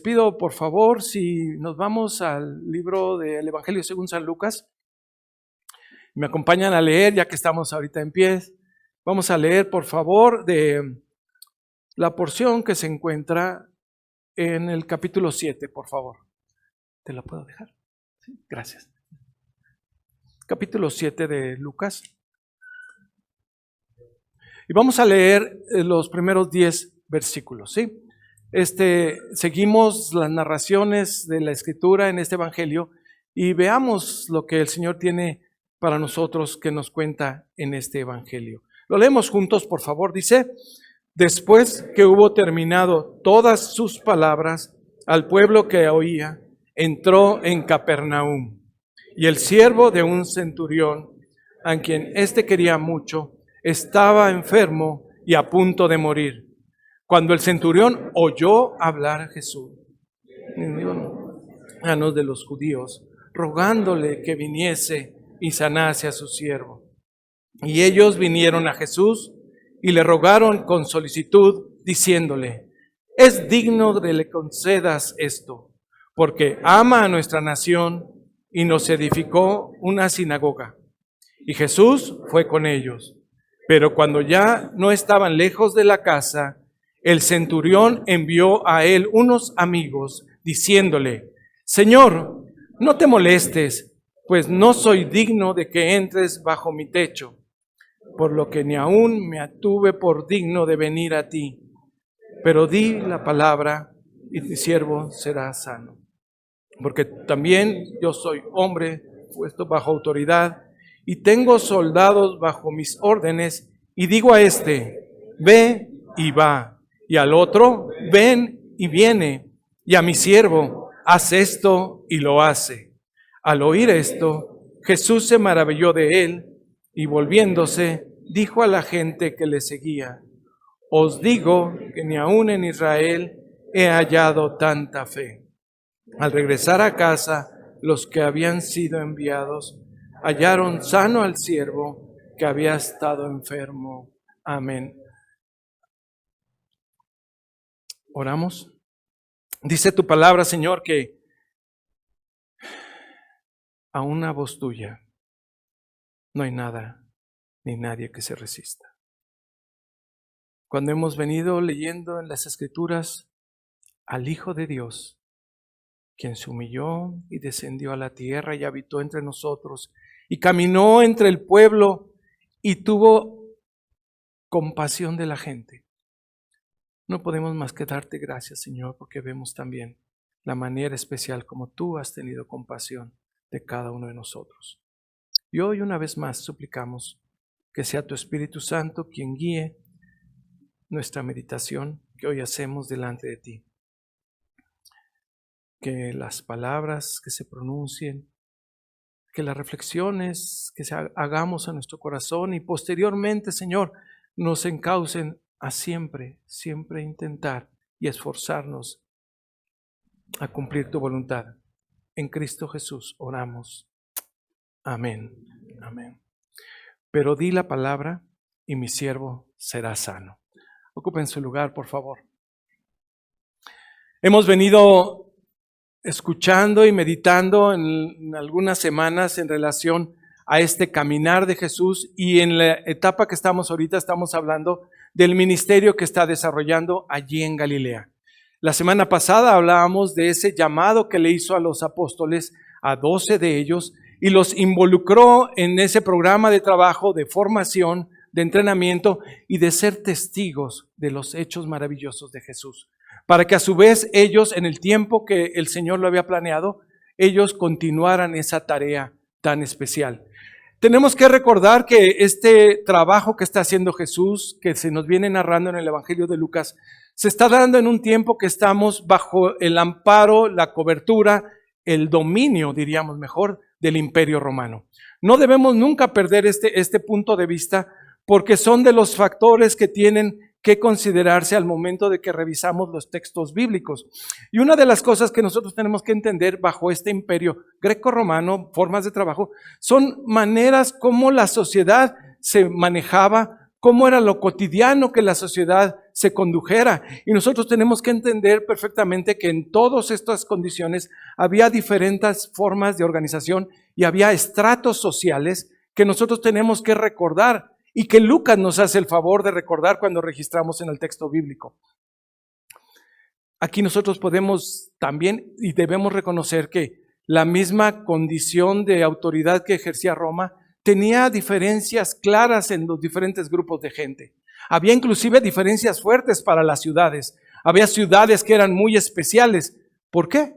pido por favor si nos vamos al libro del Evangelio según San Lucas. Me acompañan a leer ya que estamos ahorita en pie. Vamos a leer por favor de la porción que se encuentra en el capítulo 7, por favor. ¿Te la puedo dejar? Sí, gracias. Capítulo 7 de Lucas. Y vamos a leer los primeros 10 versículos, ¿sí? Seguimos las narraciones de la Escritura en este Evangelio y veamos lo que el Señor tiene para nosotros que nos cuenta en este Evangelio. Lo leemos juntos, por favor. Dice: después que hubo terminado todas sus palabras al pueblo que oía, entró en Capernaum. Y el siervo de un centurión, a quien éste quería mucho, estaba enfermo y a punto de morir. Cuando el centurión oyó hablar a Jesús, manos de los judíos, rogándole que viniese y sanase a su siervo. Y ellos vinieron a Jesús y le rogaron con solicitud, diciéndole: es digno de que le concedas esto, porque ama a nuestra nación y nos edificó una sinagoga. Y Jesús fue con ellos. Pero cuando ya no estaban lejos de la casa, el centurión envió a él unos amigos, diciéndole: Señor, no te molestes, pues no soy digno de que entres bajo mi techo, por lo que ni aún me tuve por digno de venir a ti. Pero di la palabra y mi siervo será sano. Porque también yo soy hombre puesto bajo autoridad y tengo soldados bajo mis órdenes, y digo a este: ve y va, y al otro: ven y viene, y a mi siervo: haz esto, y lo hace. Al oír esto, Jesús se maravilló de él, y volviéndose, dijo a la gente que le seguía: os digo que ni aún en Israel he hallado tanta fe. Al regresar a casa, los que habían sido enviados hallaron sano al siervo que había estado enfermo. Amén. Oramos. Dice tu palabra, Señor, que a una voz tuya no hay nada ni nadie que se resista. Cuando hemos venido leyendo en las Escrituras al Hijo de Dios, quien se humilló y descendió a la tierra y habitó entre nosotros y caminó entre el pueblo y tuvo compasión de la gente, no podemos más que darte gracias, Señor, porque vemos también la manera especial como tú has tenido compasión de cada uno de nosotros. Y hoy una vez más suplicamos que sea tu Espíritu Santo quien guíe nuestra meditación que hoy hacemos delante de ti. Que las palabras que se pronuncien, que las reflexiones que hagamos a nuestro corazón y posteriormente, Señor, nos encaucen a siempre intentar y esforzarnos a cumplir tu voluntad. En Cristo Jesús oramos. Amén. Amén. Pero di la palabra y mi siervo será sano. Ocupen su lugar, por favor. Hemos venido escuchando y meditando en algunas semanas en relación a este caminar de Jesús, y en la etapa que estamos ahorita estamos hablando del ministerio que está desarrollando allí en Galilea. La semana pasada hablábamos de ese llamado que le hizo a los apóstoles, a 12 de ellos, y los involucró en ese programa de trabajo, de formación, de entrenamiento y de ser testigos de los hechos maravillosos de Jesús, para que a su vez ellos, en el tiempo que el Señor lo había planeado, ellos continuaran esa tarea tan especial. Tenemos que recordar que este trabajo que está haciendo Jesús, que se nos viene narrando en el Evangelio de Lucas, se está dando en un tiempo que estamos bajo el amparo, la cobertura, el dominio, diríamos mejor, del Imperio Romano. No debemos nunca perder este punto de vista, porque son de los factores que tienen que considerarse al momento de que revisamos los textos bíblicos. Y una de las cosas que nosotros tenemos que entender bajo este imperio greco-romano, formas de trabajo, son maneras como la sociedad se manejaba, cómo era lo cotidiano que la sociedad se condujera. Y nosotros tenemos que entender perfectamente que en todas estas condiciones había diferentes formas de organización y había estratos sociales que nosotros tenemos que recordar y que Lucas nos hace el favor de recordar cuando registramos en el texto bíblico. Aquí nosotros podemos también y debemos reconocer que la misma condición de autoridad que ejercía Roma tenía diferencias claras en los diferentes grupos de gente. Había inclusive diferencias fuertes para las ciudades. Había ciudades que eran muy especiales. ¿Por qué?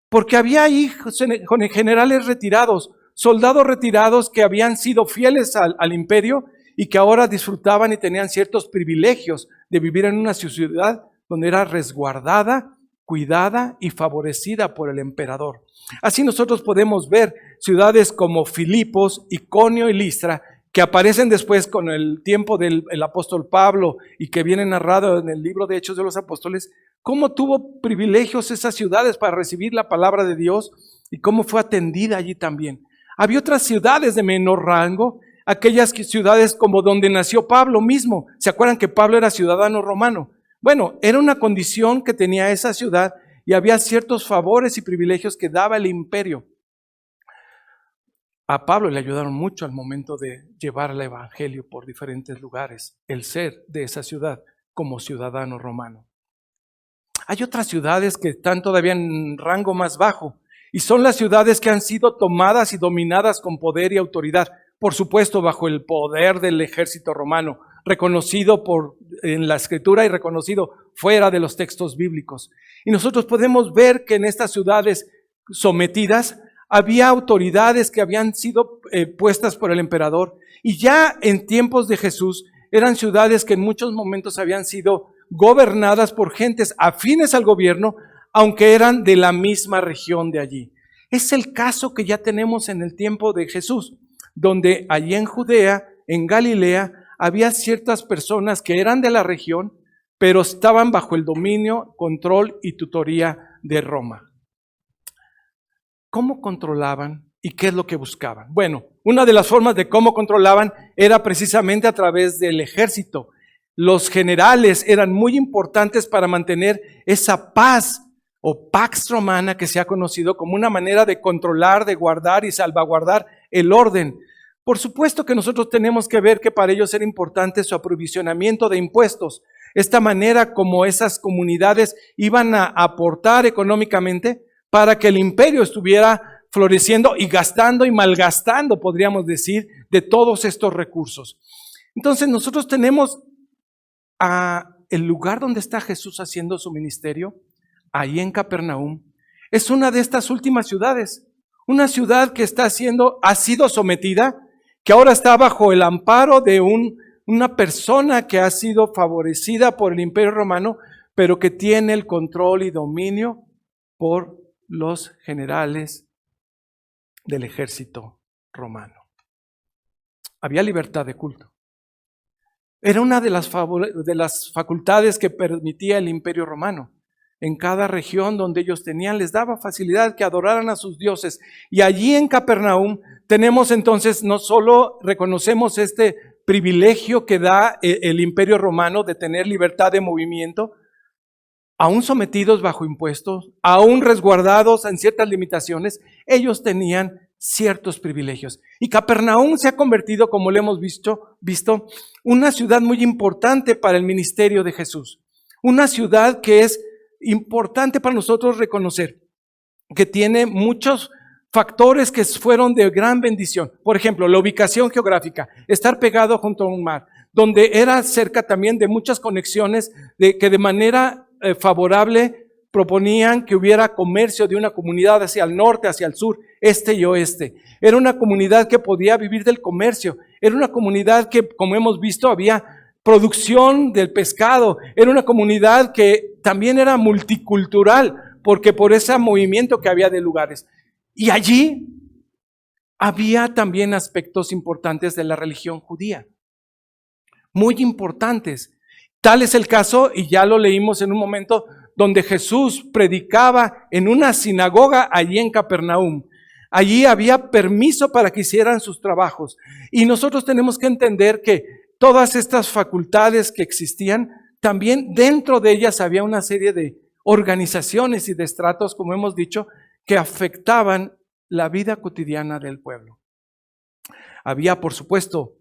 Porque había hijos, generales retirados, soldados retirados que habían sido fieles al imperio y que ahora disfrutaban y tenían ciertos privilegios de vivir en una ciudad donde era resguardada, cuidada y favorecida por el emperador. Así nosotros podemos ver ciudades como Filipos, Iconio y Listra, que aparecen después con el tiempo del apóstol Pablo y que viene narrado en el libro de Hechos de los Apóstoles, cómo tuvo privilegios esas ciudades para recibir la palabra de Dios y cómo fue atendida allí también. Había otras ciudades de menor rango, aquellas ciudades como donde nació Pablo mismo. ¿Se acuerdan que Pablo era ciudadano romano? Bueno, era una condición que tenía esa ciudad y había ciertos favores y privilegios que daba el imperio. A Pablo le ayudaron mucho al momento de llevar el evangelio por diferentes lugares, el ser de esa ciudad como ciudadano romano. Hay otras ciudades que están todavía en rango más bajo y son las ciudades que han sido tomadas y dominadas con poder y autoridad, por supuesto bajo el poder del ejército romano, reconocido en la escritura y reconocido fuera de los textos bíblicos. Y nosotros podemos ver que en estas ciudades sometidas había autoridades que habían sido puestas por el emperador y ya en tiempos de Jesús eran ciudades que en muchos momentos habían sido gobernadas por gentes afines al gobierno, aunque eran de la misma región de allí. Es el caso que ya tenemos en el tiempo de Jesús, donde allí en Judea, en Galilea, había ciertas personas que eran de la región, pero estaban bajo el dominio, control y tutoría de Roma. ¿Cómo controlaban y qué es lo que buscaban? Bueno, una de las formas de cómo controlaban era precisamente a través del ejército. Los generales eran muy importantes para mantener esa paz o pax romana que se ha conocido como una manera de controlar, de guardar y salvaguardar el orden. Por supuesto que nosotros tenemos que ver que para ellos era importante su aprovisionamiento de impuestos. Esta manera como esas comunidades iban a aportar económicamente para que el imperio estuviera floreciendo y gastando y malgastando, podríamos decir, de todos estos recursos. Entonces nosotros tenemos el lugar donde está Jesús haciendo su ministerio, ahí en Capernaum. Es una de estas últimas ciudades, una ciudad que ha sido sometida, que ahora está bajo el amparo de una persona que ha sido favorecida por el Imperio Romano, pero que tiene el control y dominio por los generales del ejército romano. Había libertad de culto. Era una de las facultades que permitía el Imperio Romano. En cada región donde ellos tenían, les daba facilidad que adoraran a sus dioses. Y allí en Capernaum tenemos entonces, no solo reconocemos este privilegio que da el Imperio Romano de tener libertad de movimiento, aún sometidos bajo impuestos, aún resguardados en ciertas limitaciones, ellos tenían ciertos privilegios. Y Capernaum se ha convertido, como lo hemos visto, una ciudad muy importante para el ministerio de Jesús. Una ciudad que es importante para nosotros reconocer, que tiene muchos factores que fueron de gran bendición. Por ejemplo, la ubicación geográfica, estar pegado junto a un mar, donde era cerca también de muchas conexiones que de manera favorable proponían que hubiera comercio de una comunidad hacia el norte, hacia el sur, este y oeste. Era una comunidad que podía vivir del comercio. Era una comunidad que, como hemos visto, había producción del pescado. Era una comunidad que también era multicultural, porque por ese movimiento que había de lugares. Y allí había también aspectos importantes de la religión judía. Muy importantes. Tal es el caso, y ya lo leímos en un momento, donde Jesús predicaba en una sinagoga allí en Capernaum. Allí había permiso para que hicieran sus trabajos. Y nosotros tenemos que entender que todas estas facultades que existían también dentro de ellas había una serie de organizaciones y de estratos, como hemos dicho, que afectaban la vida cotidiana del pueblo. Había, por supuesto,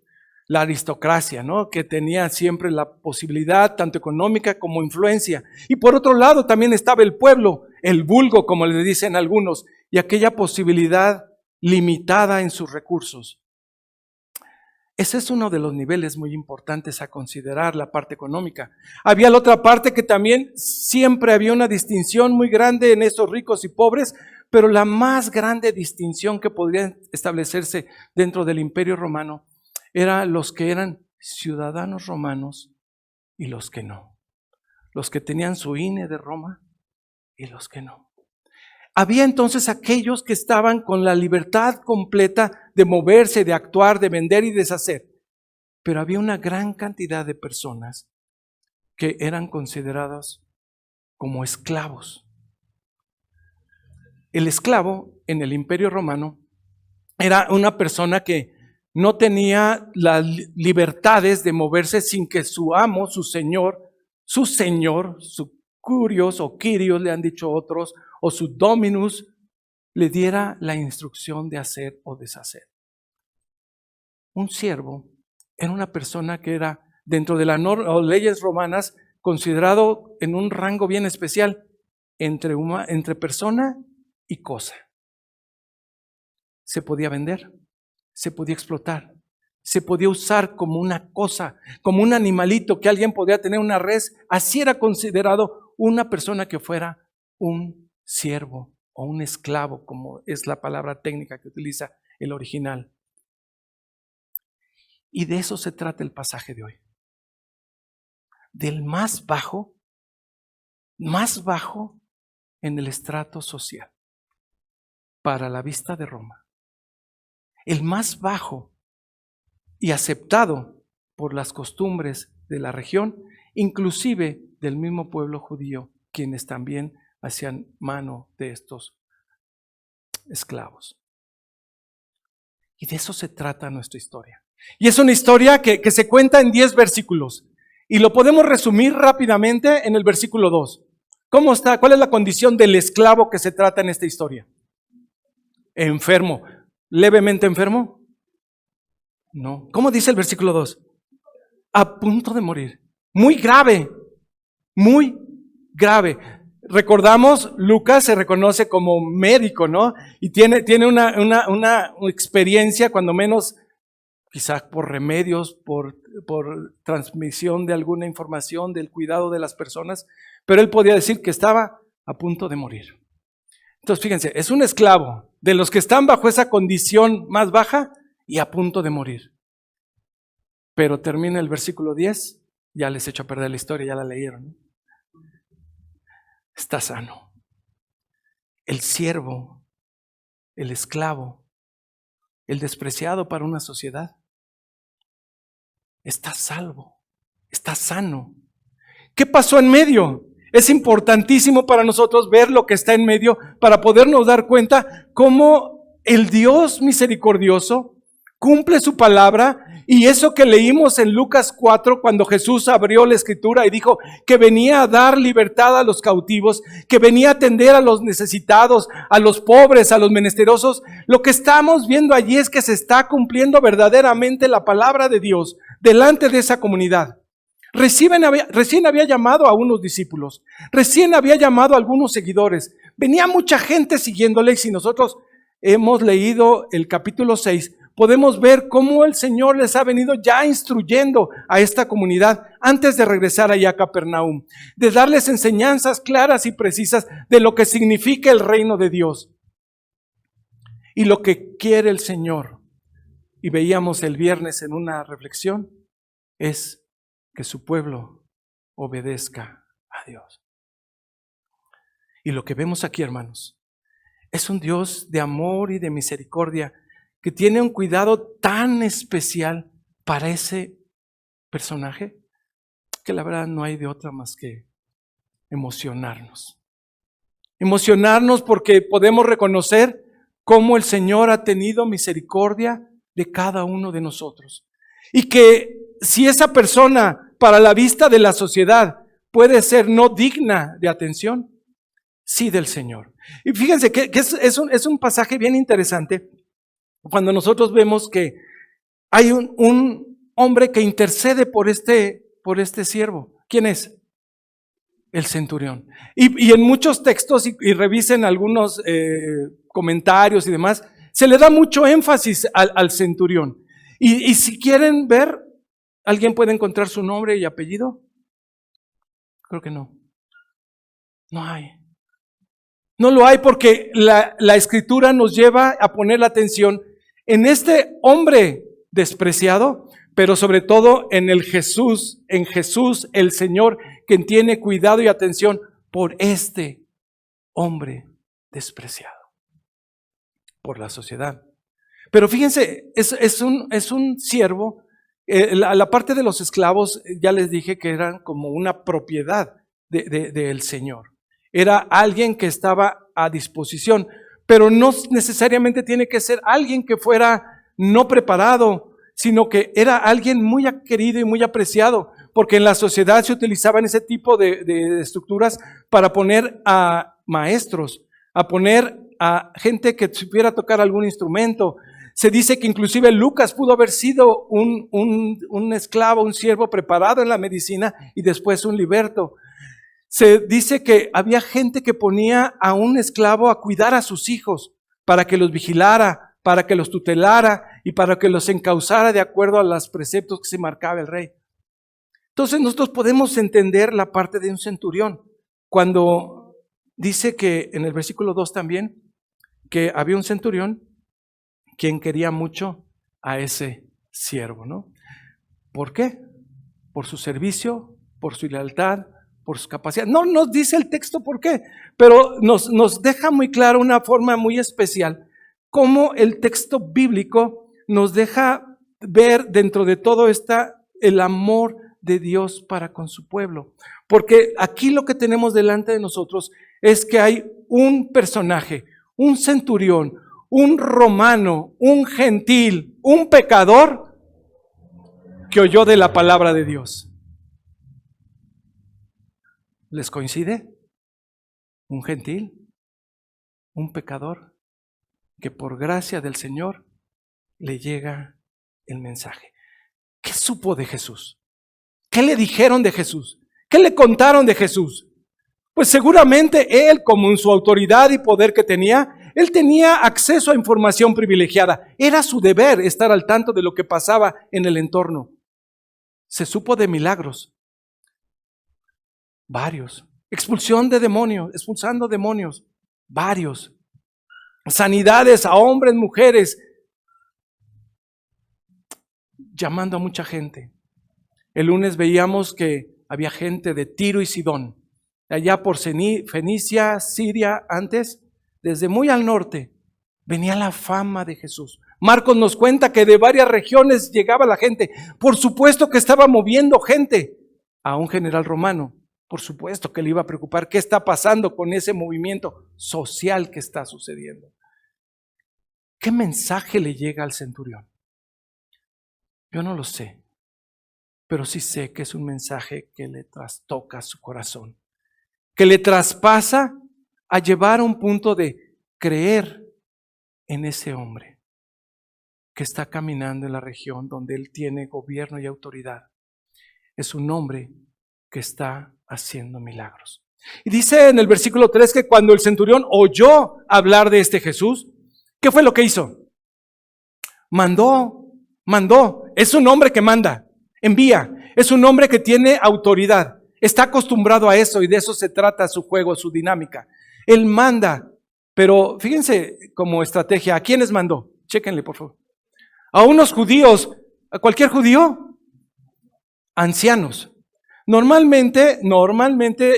la aristocracia, ¿no?, que tenía siempre la posibilidad, tanto económica como influencia. Y por otro lado también estaba el pueblo, el vulgo, como le dicen algunos, y aquella posibilidad limitada en sus recursos. Ese es uno de los niveles muy importantes a considerar, la parte económica. Había la otra parte que también siempre había una distinción muy grande en esos ricos y pobres, pero la más grande distinción que podría establecerse dentro del Imperio Romano era los que eran ciudadanos romanos y los que no. Los que tenían su INE de Roma y los que no. Había entonces aquellos que estaban con la libertad completa de moverse, de actuar, de vender y deshacer. Pero había una gran cantidad de personas que eran consideradas como esclavos. El esclavo en el Imperio Romano era una persona que no tenía las libertades de moverse sin que su amo, su señor, su curios o quirios le han dicho otros, o su dominus, le diera la instrucción de hacer o deshacer. Un siervo era una persona que era, dentro de las leyes romanas, considerado en un rango bien especial entre persona y cosa. Se podía vender, se podía explotar, se podía usar como una cosa, como un animalito que alguien podía tener, una res. Así era considerado una persona que fuera un siervo o un esclavo, como es la palabra técnica que utiliza el original. Y de eso se trata el pasaje de hoy. Del más bajo en el estrato social, para la vista de Roma. El más bajo y aceptado por las costumbres de la región, inclusive del mismo pueblo judío, quienes también hacían mano de estos esclavos. Y de eso se trata nuestra historia. Y es una historia que se cuenta en 10 versículos. Y lo podemos resumir rápidamente en el versículo 2. ¿Cómo está? ¿Cuál es la condición del esclavo que se trata en esta historia? Enfermo. ¿Levemente enfermo? No. ¿Cómo dice el versículo 2? A punto de morir. Muy grave. Muy grave. Recordamos, Lucas se reconoce como médico, ¿no? Y tiene una experiencia, cuando menos, quizás por remedios, por transmisión de alguna información, del cuidado de las personas, pero él podía decir que estaba a punto de morir. Entonces, fíjense, es un esclavo de los que están bajo esa condición más baja y a punto de morir. Pero termina el versículo 10, ya les he hecho a perder la historia, ya la leyeron, ¿no? Está sano. El siervo, el esclavo, el despreciado para una sociedad, está salvo, está sano. ¿Qué pasó en medio? Es importantísimo para nosotros ver lo que está en medio para podernos dar cuenta cómo el Dios misericordioso cumple su palabra. Y eso que leímos en Lucas 4, cuando Jesús abrió la escritura y dijo que venía a dar libertad a los cautivos, que venía a atender a los necesitados, a los pobres, a los menesterosos, lo que estamos viendo allí es que se está cumpliendo verdaderamente la palabra de Dios delante de esa comunidad. Recién había llamado a unos discípulos, recién había llamado a algunos seguidores, venía mucha gente siguiéndole. Y si nosotros hemos leído el capítulo 6, podemos ver cómo el Señor les ha venido ya instruyendo a esta comunidad antes de regresar allá a Capernaum, de darles enseñanzas claras y precisas de lo que significa el reino de Dios y lo que quiere el Señor. Y veíamos el viernes en una reflexión, es que su pueblo obedezca a Dios. Y lo que vemos aquí, hermanos, es un Dios de amor y de misericordia que tiene un cuidado tan especial para ese personaje que la verdad no hay de otra más que emocionarnos. Emocionarnos porque podemos reconocer cómo el Señor ha tenido misericordia de cada uno de nosotros. Y que si esa persona para la vista de la sociedad puede ser no digna de atención, sí del Señor. Y fíjense que es un pasaje bien interesante cuando nosotros vemos que hay un hombre que intercede por este siervo. ¿Quién es? El centurión. Y en muchos textos, y revisen algunos comentarios y demás, se le da mucho énfasis al centurión. Y si quieren ver, ¿alguien puede encontrar su nombre y apellido? Creo que no. No hay. No lo hay porque la Escritura nos lleva a poner la atención en este hombre despreciado, pero sobre todo en Jesús el Señor, quien tiene cuidado y atención por este hombre despreciado por la sociedad. Pero fíjense, es un siervo. La parte de los esclavos, ya les dije que eran como una propiedad del Señor. Era alguien que estaba a disposición, pero no necesariamente tiene que ser alguien que fuera no preparado, sino que era alguien muy querido y muy apreciado, porque en la sociedad se utilizaban ese tipo de estructuras para poner a maestros, a poner a gente que supiera tocar algún instrumento. Se dice que inclusive Lucas pudo haber sido un esclavo, un siervo preparado en la medicina y después un liberto. Se dice que había gente que ponía a un esclavo a cuidar a sus hijos para que los vigilara, para que los tutelara y para que los encauzara de acuerdo a los preceptos que se marcaba el rey. Entonces nosotros podemos entender la parte de un centurión cuando dice que en el versículo 2 también que había un centurión quien quería mucho a ese siervo, ¿no? ¿Por qué? Por su servicio, por su lealtad, por su capacidad. No nos dice el texto por qué, pero nos deja muy claro una forma muy especial cómo el texto bíblico nos deja ver dentro de todo el amor de Dios para con su pueblo. Porque aquí lo que tenemos delante de nosotros es que hay un personaje, un centurión, un romano, un gentil, un pecador que oyó de la palabra de Dios. ¿Les coincide? Un gentil, un pecador, que por gracia del Señor le llega el mensaje. ¿Qué supo de Jesús? ¿Qué le dijeron de Jesús? ¿Qué le contaron de Jesús? Pues seguramente él, como en su autoridad y poder que tenía, él tenía acceso a información privilegiada. Era su deber estar al tanto de lo que pasaba en el entorno. Se supo de milagros. Varios. Expulsión de demonios, expulsando demonios. Varios. Sanidades a hombres, mujeres. Llamando a mucha gente. El lunes veíamos que había gente de Tiro y Sidón. Allá por Fenicia, Siria, antes, desde muy al norte, venía la fama de Jesús. Marcos nos cuenta que de varias regiones llegaba la gente. Por supuesto que estaba moviendo gente a un general romano. Por supuesto que le iba a preocupar qué está pasando con ese movimiento social que está sucediendo. ¿Qué mensaje le llega al centurión? Yo no lo sé, pero sí sé que es un mensaje que le trastoca su corazón, que le traspasa a llevar a un punto de creer en ese hombre que está caminando en la región donde él tiene gobierno y autoridad. Es un hombre que está haciendo milagros. Y dice en el versículo 3 que cuando el centurión oyó hablar de este Jesús, ¿qué fue lo que hizo? Mandó. Es un hombre que manda, envía. Es un hombre que tiene autoridad. Está acostumbrado a eso y de eso se trata su juego, su dinámica. Él manda, pero fíjense como estrategia, ¿a quiénes mandó? Chéquenle, por favor. A unos judíos, ¿a cualquier judío? Ancianos. Normalmente,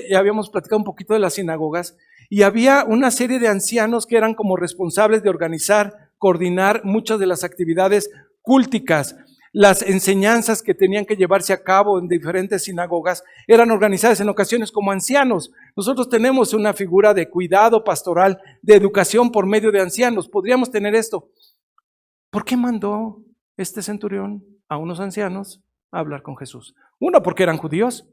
ya habíamos platicado un poquito de las sinagogas, y había una serie de ancianos que eran como responsables de organizar, coordinar muchas de las actividades cúlticas. Las enseñanzas que tenían que llevarse a cabo en diferentes sinagogas eran organizadas en ocasiones como ancianos. Nosotros tenemos una figura de cuidado pastoral, de educación por medio de ancianos. Podríamos tener esto. ¿Por qué mandó este centurión a unos ancianos a hablar con Jesús. Uno, porque eran judíos.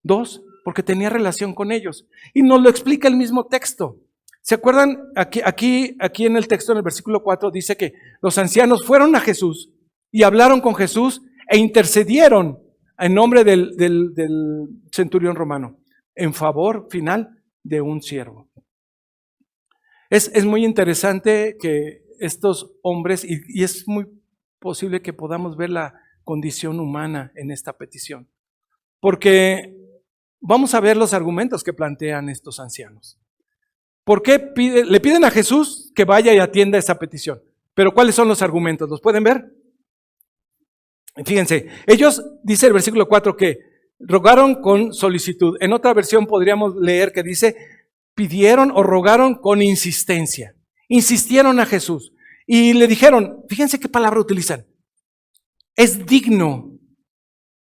Dos, porque tenía relación con ellos. Y nos lo explica el mismo texto. ¿Se acuerdan? Aquí en el texto, en el versículo 4, dice que los ancianos fueron a Jesús y hablaron con Jesús e intercedieron en nombre del centurión romano en favor final de un siervo. Es muy interesante que estos hombres, y es muy posible que podamos ver la condición humana en esta petición, porque vamos a ver los argumentos que plantean estos ancianos. ¿Por qué le piden a Jesús que vaya y atienda esa petición? Pero ¿cuáles son los argumentos? ¿Los pueden ver? Fíjense, ellos, dice el versículo 4, que rogaron con solicitud. En otra versión podríamos leer que dice, pidieron o rogaron con insistencia. Insistieron a Jesús y le dijeron, fíjense qué palabra utilizan. Es digno.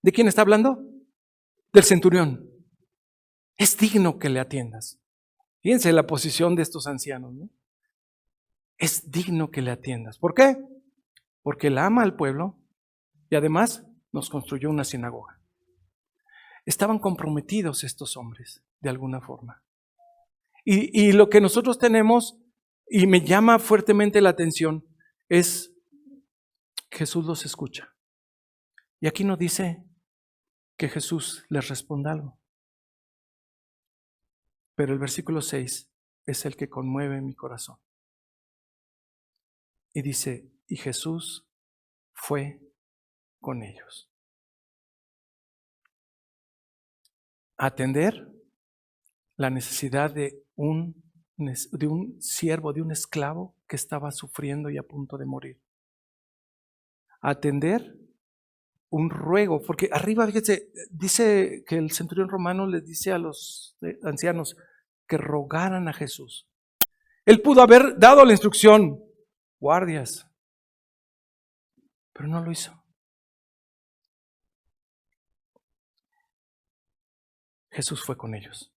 ¿De quién está hablando? Del centurión. Es digno que le atiendas. Fíjense la posición de estos ancianos, ¿no? Es digno que le atiendas. ¿Por qué? Porque él ama al pueblo y además nos construyó una sinagoga. Estaban comprometidos estos hombres, de alguna forma. Y lo que nosotros tenemos, y me llama fuertemente la atención, es Jesús los escucha. Y aquí no dice que Jesús les responda algo. Pero el versículo 6 es el que conmueve mi corazón. Y dice, y Jesús fue con ellos. Atender la necesidad de un siervo, de un esclavo que estaba sufriendo y a punto de morir. Atender un ruego, porque arriba, fíjense, dice que el centurión romano les dice a los ancianos que rogaran a Jesús. Él pudo haber dado la instrucción, guardias, pero no lo hizo. Jesús fue con ellos.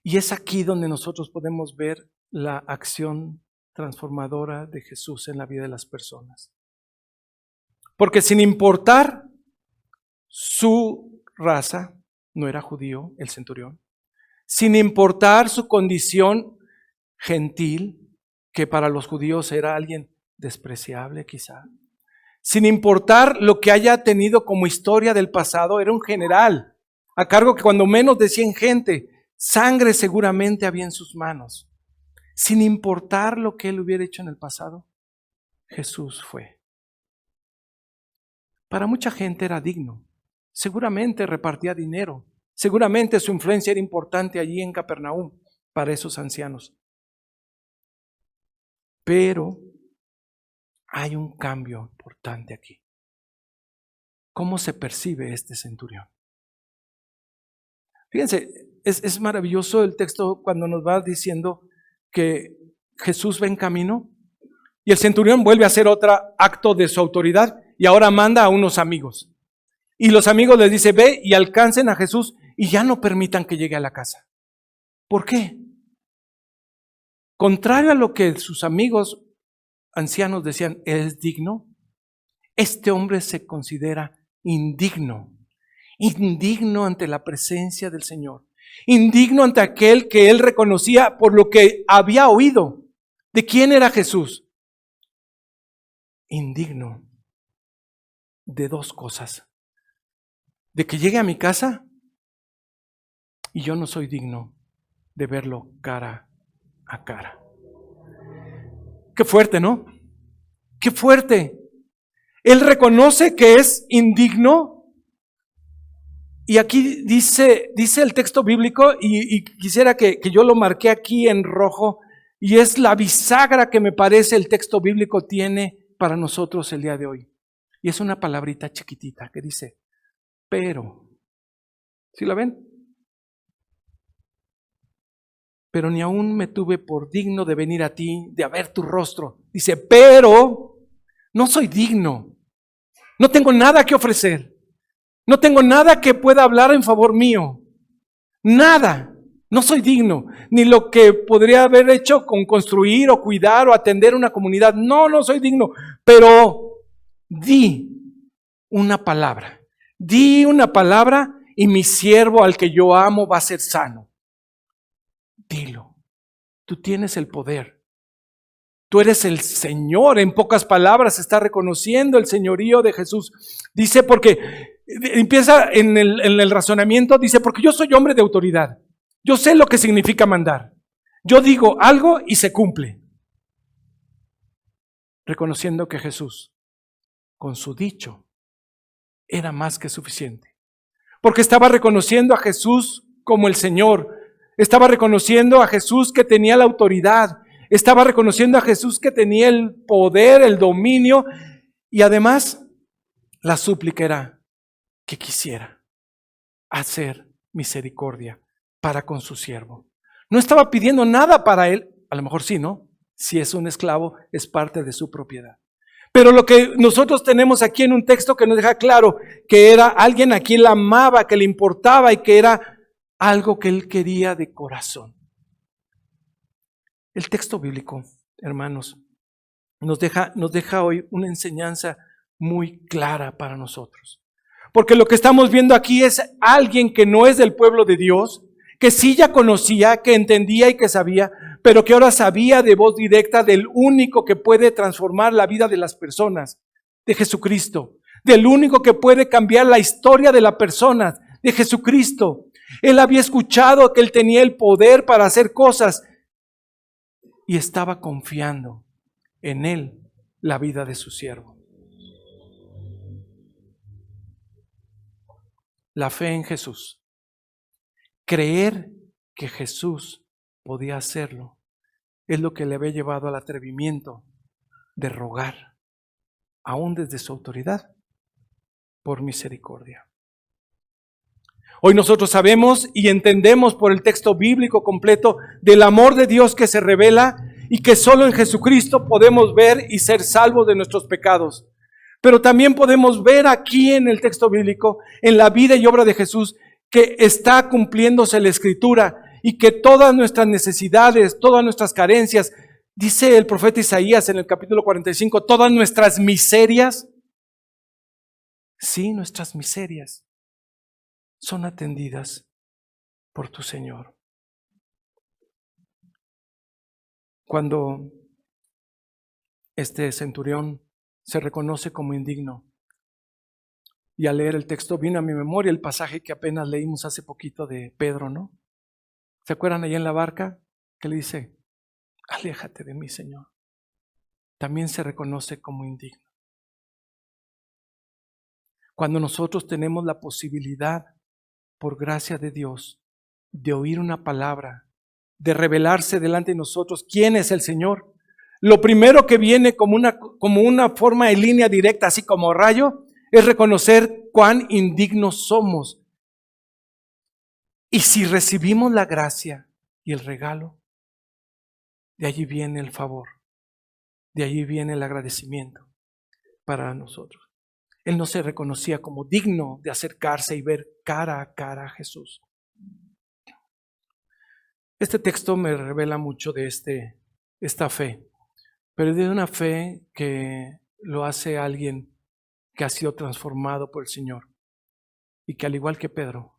Y es aquí donde nosotros podemos ver la acción transformadora de Jesús en la vida de las personas. Porque sin importar su raza, no era judío el centurión, sin importar su condición gentil, que para los judíos era alguien despreciable quizá, sin importar lo que haya tenido como historia del pasado, era un general, a cargo que cuando menos de 100 gente, sangre seguramente había en sus manos. Sin importar lo que él hubiera hecho en el pasado, Jesús fue. Para mucha gente era digno, seguramente repartía dinero, seguramente su influencia era importante allí en Capernaum para esos ancianos. Pero hay un cambio importante aquí. ¿Cómo se percibe este centurión? Fíjense, es maravilloso el texto cuando nos va diciendo que Jesús va en camino y el centurión vuelve a hacer otro acto de su autoridad y ahora manda a unos amigos. Y los amigos les dice, ve y alcancen a Jesús y ya no permitan que llegue a la casa. ¿Por qué? Contrario a lo que sus amigos ancianos decían, ¿es digno? Este hombre se considera indigno. Indigno ante la presencia del Señor. Indigno ante aquel que él reconocía por lo que había oído. ¿De quién era Jesús? Indigno de dos cosas. De que llegue a mi casa y yo no soy digno de verlo cara a cara. Qué fuerte, ¿no? Qué fuerte. Él reconoce que es indigno. Y aquí dice el texto bíblico, y quisiera que yo lo marqué aquí en rojo, y es la bisagra que me parece el texto bíblico tiene para nosotros el día de hoy. Y es una palabrita chiquitita que dice, pero. ¿Sí la ven? Pero ni aún me tuve por digno de venir a ti, de ver tu rostro. Dice, pero no soy digno. No tengo nada que ofrecer. No tengo nada que pueda hablar en favor mío. Nada. No soy digno. Ni lo que podría haber hecho con construir o cuidar o atender una comunidad. No soy digno. Pero di una palabra. Di una palabra y mi siervo al que yo amo va a ser sano. Dilo. Tú tienes el poder. Tú eres el Señor. En pocas palabras está reconociendo el señorío de Jesús. Dice porque, empieza en el razonamiento, dice porque yo soy hombre de autoridad. Yo sé lo que significa mandar. Yo digo algo y se cumple. Reconociendo que Jesús, con su dicho, era más que suficiente. Porque estaba reconociendo a Jesús como el Señor. Estaba reconociendo a Jesús que tenía la autoridad. Estaba reconociendo a Jesús que tenía el poder, el dominio. Y además, la súplica era que quisiera hacer misericordia para con su siervo. No estaba pidiendo nada para él. A lo mejor sí, ¿no? Si es un esclavo, es parte de su propiedad. Pero lo que nosotros tenemos aquí en un texto que nos deja claro que era alguien a quien la amaba, que le importaba y que era algo que él quería de corazón. El texto bíblico, hermanos, nos deja hoy una enseñanza muy clara para nosotros. Porque lo que estamos viendo aquí es alguien que no es del pueblo de Dios, que sí ya conocía, que entendía y que sabía, pero que ahora sabía de voz directa del único que puede transformar la vida de las personas, de Jesucristo, del único que puede cambiar la historia de la persona, de Jesucristo. Él había escuchado que él tenía el poder para hacer cosas y estaba confiando en él la vida de su siervo. La fe en Jesús. Creer que Jesús podía hacerlo es lo que le había llevado al atrevimiento de rogar, aún desde su autoridad, por misericordia. Hoy nosotros sabemos y entendemos por el texto bíblico completo del amor de Dios que se revela y que solo en Jesucristo podemos ver y ser salvos de nuestros pecados. Pero también podemos ver aquí en el texto bíblico, en la vida y obra de Jesús, que está cumpliéndose la Escritura y que todas nuestras necesidades, todas nuestras carencias, dice el profeta Isaías en el capítulo 45, todas nuestras miserias, sí, nuestras miserias, son atendidas por tu Señor. Cuando este centurión se reconoce como indigno, y al leer el texto vino a mi memoria el pasaje que apenas leímos hace poquito de Pedro, ¿no? ¿Se acuerdan ahí en la barca? Que le dice, aléjate de mí, Señor. También se reconoce como indigno. Cuando nosotros tenemos la posibilidad, por gracia de Dios, de oír una palabra, de revelarse delante de nosotros quién es el Señor, lo primero que viene como una forma en línea directa, así como rayo, es reconocer cuán indignos somos. Y si recibimos la gracia y el regalo, de allí viene el favor, de allí viene el agradecimiento para nosotros. Él no se reconocía como digno de acercarse y ver cara a cara a Jesús. Este texto me revela mucho de esta fe, pero de una fe que lo hace alguien que ha sido transformado por el Señor y que al igual que Pedro,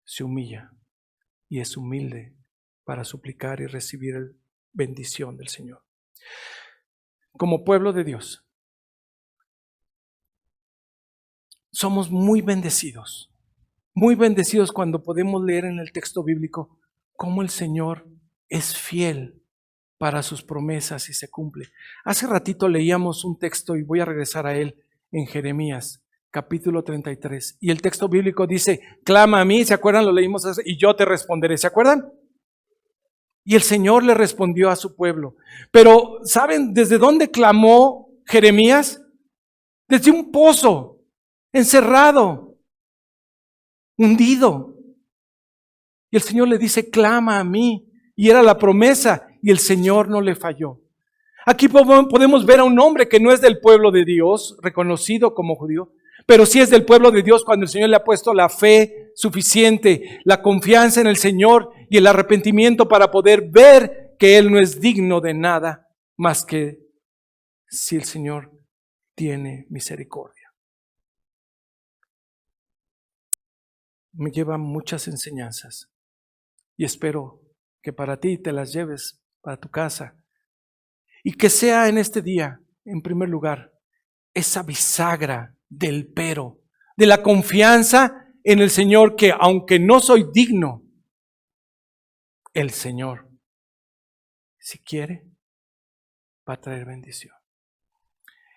se humilla y es humilde para suplicar y recibir la bendición del Señor. Como pueblo de Dios, somos muy bendecidos cuando podemos leer en el texto bíblico cómo el Señor es fiel para sus promesas y se cumple. Hace ratito leíamos un texto y voy a regresar a él en Jeremías, capítulo 33. Y el texto bíblico dice, clama a mí, ¿se acuerdan? Lo leímos hace, y yo te responderé, ¿se acuerdan? Y el Señor le respondió a su pueblo. Pero, ¿saben desde dónde clamó Jeremías? Desde un pozo, encerrado, hundido. Y el Señor le dice, clama a mí. Y era la promesa, y el Señor no le falló. Aquí podemos ver a un hombre que no es del pueblo de Dios, reconocido como judío, pero sí es del pueblo de Dios cuando el Señor le ha puesto la fe suficiente, la confianza en el Señor y el arrepentimiento para poder ver que Él no es digno de nada más que si el Señor tiene misericordia. me lleva muchas enseñanzas y espero que para ti te las lleves para tu casa y que sea en este día, en primer lugar, esa bisagra del pero, de la confianza en el Señor, que aunque no soy digno, el Señor, si quiere, va a traer bendición.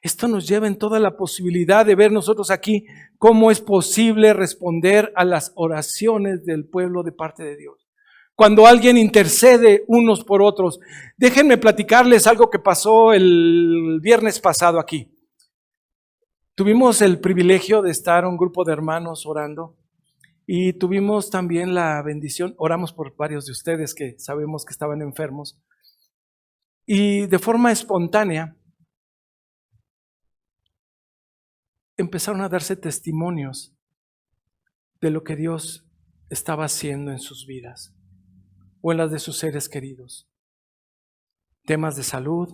Esto nos lleva en toda la posibilidad de ver nosotros aquí cómo es posible responder a las oraciones del pueblo de parte de Dios. Cuando alguien intercede unos por otros. Déjenme platicarles algo que pasó el viernes pasado aquí. Tuvimos el privilegio de estar un grupo de hermanos orando y tuvimos también la bendición, oramos por varios de ustedes que sabemos que estaban enfermos, y de forma espontánea empezaron a darse testimonios de lo que Dios estaba haciendo en sus vidas o en las de sus seres queridos. Temas de salud,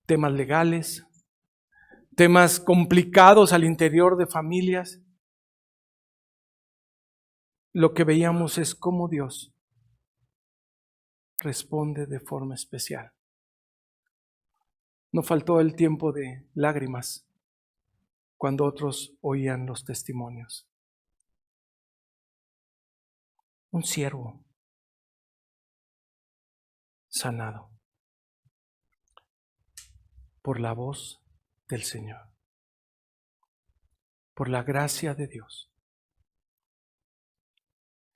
temas legales, temas complicados al interior de familias. Lo que veíamos es cómo Dios responde de forma especial. No faltó el tiempo de lágrimas cuando otros oían los testimonios. Un siervo sanado por la voz del Señor, por la gracia de Dios.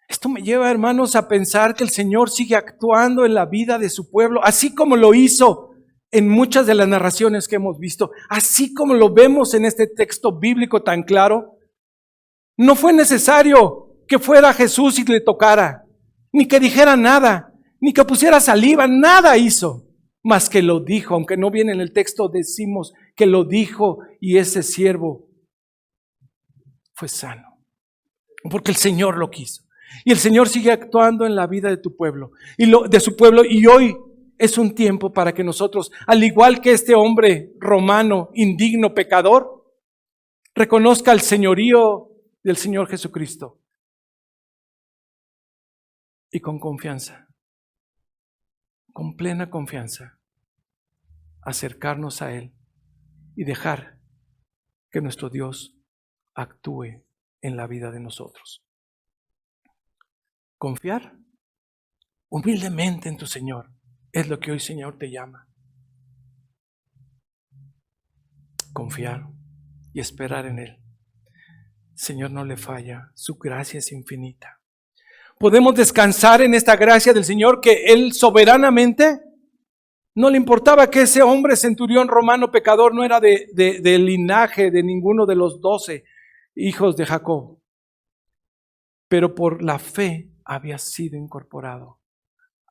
Esto me lleva, hermanos, a pensar que el Señor sigue actuando en la vida de su pueblo, así como lo hizo en muchas de las narraciones que hemos visto, así como lo vemos en este texto bíblico tan claro. No fue necesario que fuera Jesús y le tocara, ni que dijera nada, ni que pusiera saliva, nada hizo, más que lo dijo. Aunque no viene en el texto, decimos que lo dijo y ese siervo fue sano, porque el Señor lo quiso. Y el Señor sigue actuando en la vida de tu pueblo, de su pueblo, y hoy es un tiempo para que nosotros, al igual que este hombre romano, indigno, pecador, reconozca el señorío del Señor Jesucristo y con confianza, con plena confianza, acercarnos a Él y dejar que nuestro Dios actúe en la vida de nosotros. Confiar humildemente en tu Señor es lo que hoy, Señor, te llama. Confiar y esperar en Él. Señor no le falla, su gracia es infinita. Podemos descansar en esta gracia del Señor, que Él soberanamente no le importaba que ese hombre centurión romano pecador no era del linaje de ninguno de los 12 hijos de Jacob, pero por la fe había sido incorporado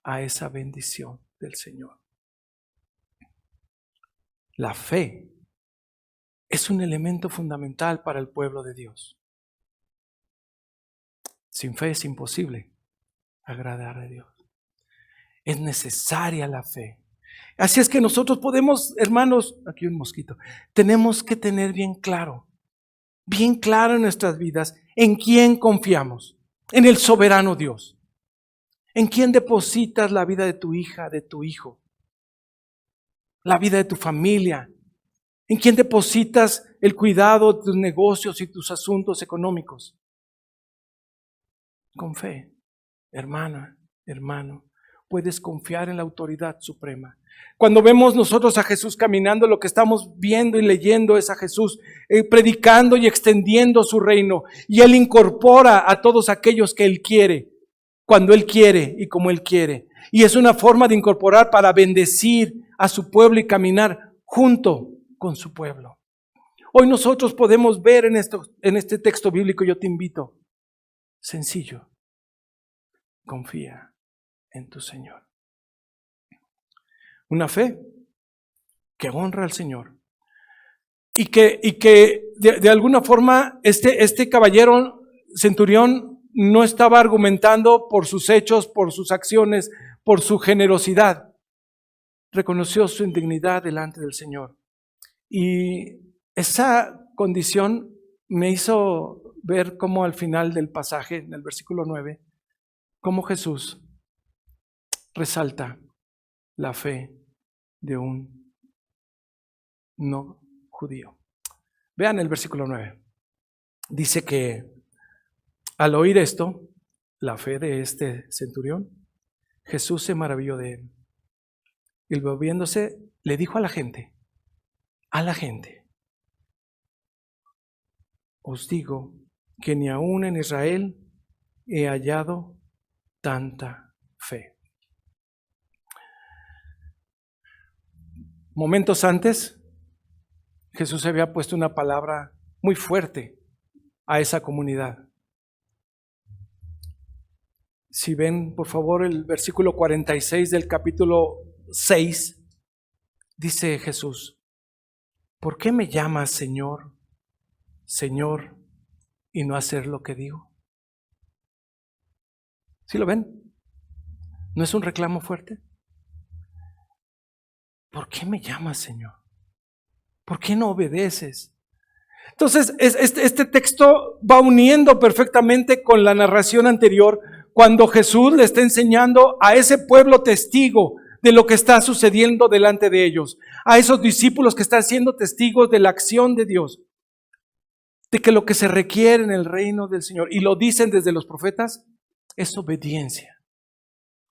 a esa bendición del Señor. La fe es un elemento fundamental para el pueblo de Dios. Sin fe es imposible agradar a Dios. Es necesaria la fe. Así es que nosotros podemos, hermanos, aquí un mosquito, tenemos que tener bien claro en nuestras vidas en quién confiamos, en el soberano Dios. ¿En quién depositas la vida de tu hija, de tu hijo? La vida de tu familia. ¿En quién depositas el cuidado de tus negocios y tus asuntos económicos? Con fe, hermana, hermano, puedes confiar en la autoridad suprema. Cuando vemos nosotros a Jesús caminando, lo que estamos viendo y leyendo es a Jesús predicando y extendiendo su reino. Y Él incorpora a todos aquellos que Él quiere, cuando Él quiere y como Él quiere. Y es una forma de incorporar para bendecir a su pueblo y caminar junto con su pueblo. Hoy nosotros podemos ver en este texto bíblico, yo te invito, sencillo, confía en tu Señor. Una fe que honra al Señor y que de alguna forma este caballero centurión no estaba argumentando por sus hechos, por sus acciones, por su generosidad. Reconoció su indignidad delante del Señor. Y esa condición me hizo ver cómo al final del pasaje, en el versículo 9, cómo Jesús resalta la fe de un no judío. Vean el versículo 9. Dice que al oír esto, la fe de este centurión, Jesús se maravilló de él. Y volviéndose, le dijo a la gente, os digo que ni aún en Israel he hallado tanta fe. Momentos antes, Jesús había puesto una palabra muy fuerte a esa comunidad. Si ven, por favor, el versículo 46 del capítulo 6, dice Jesús, ¿por qué me llamas Señor, Señor, y no hacer lo que digo? ¿Sí lo ven? ¿No es un reclamo fuerte? ¿Por qué me llamas Señor? ¿Por qué no obedeces? Entonces, este texto va uniendo perfectamente con la narración anterior, cuando Jesús le está enseñando a ese pueblo testigo de lo que está sucediendo delante de ellos, a esos discípulos que están siendo testigos de la acción de Dios, de que lo que se requiere en el reino del Señor, y lo dicen desde los profetas, es obediencia.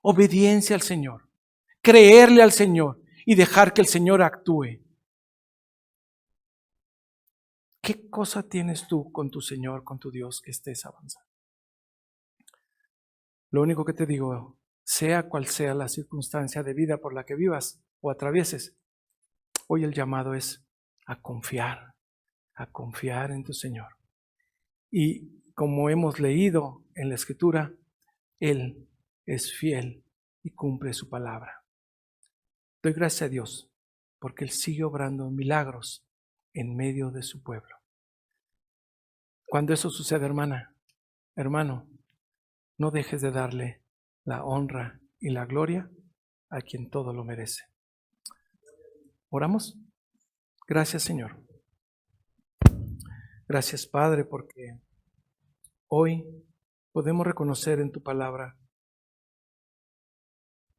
Obediencia al Señor, creerle al Señor y dejar que el Señor actúe. ¿Qué cosa tienes tú con tu Señor, con tu Dios, que estés avanzando? Lo único que te digo, sea cual sea la circunstancia de vida por la que vivas o atravieses, hoy el llamado es a confiar en tu Señor. Y como hemos leído en la Escritura, Él es fiel y cumple su palabra. Doy gracias a Dios porque Él sigue obrando milagros en medio de su pueblo. Cuando eso sucede, hermano, no dejes de darle la honra y la gloria a quien todo lo merece. ¿Oramos? Gracias, Señor. Gracias, Padre, porque hoy podemos reconocer en tu palabra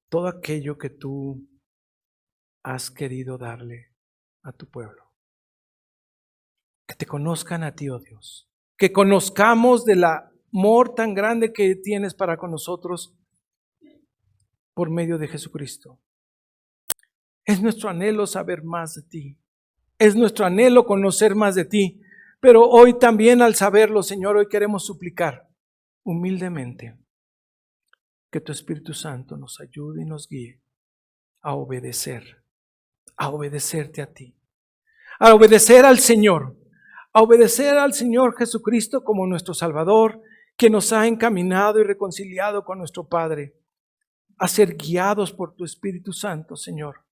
todo aquello que tú has querido darle a tu pueblo. Que te conozcan a ti, oh Dios. Que conozcamos del amor tan grande que tienes para con nosotros por medio de Jesucristo. Es nuestro anhelo saber más de ti. Es nuestro anhelo conocer más de ti. Pero hoy también, al saberlo, Señor, hoy queremos suplicar humildemente que tu Espíritu Santo nos ayude y nos guíe a obedecerte a ti, a obedecer al Señor Jesucristo como nuestro Salvador, que nos ha encaminado y reconciliado con nuestro Padre, a ser guiados por tu Espíritu Santo, Señor,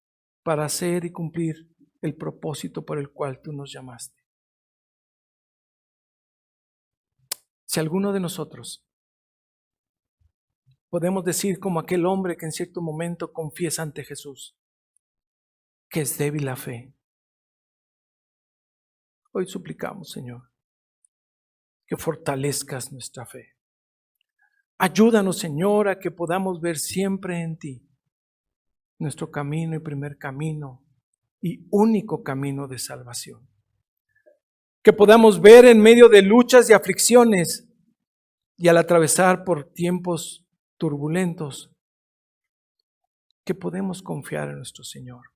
para hacer y cumplir el propósito por el cual tú nos llamaste. Si alguno de nosotros podemos decir como aquel hombre que en cierto momento confiesa ante Jesús que es débil la fe, hoy suplicamos, Señor, que fortalezcas nuestra fe. Ayúdanos, Señor, a que podamos ver siempre en ti nuestro camino y primer camino y único camino de salvación. Que podamos ver en medio de luchas y aflicciones y al atravesar por tiempos turbulentos, que podemos confiar en nuestro Señor.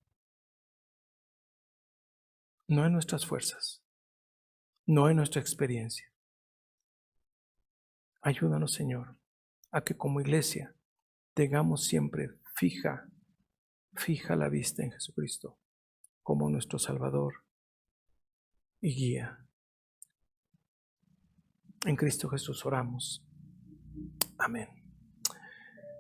No en nuestras fuerzas, no en nuestra experiencia. Ayúdanos, Señor, a que como iglesia tengamos siempre fija la vista en Jesucristo como nuestro Salvador y guía. En Cristo Jesús oramos. Amén.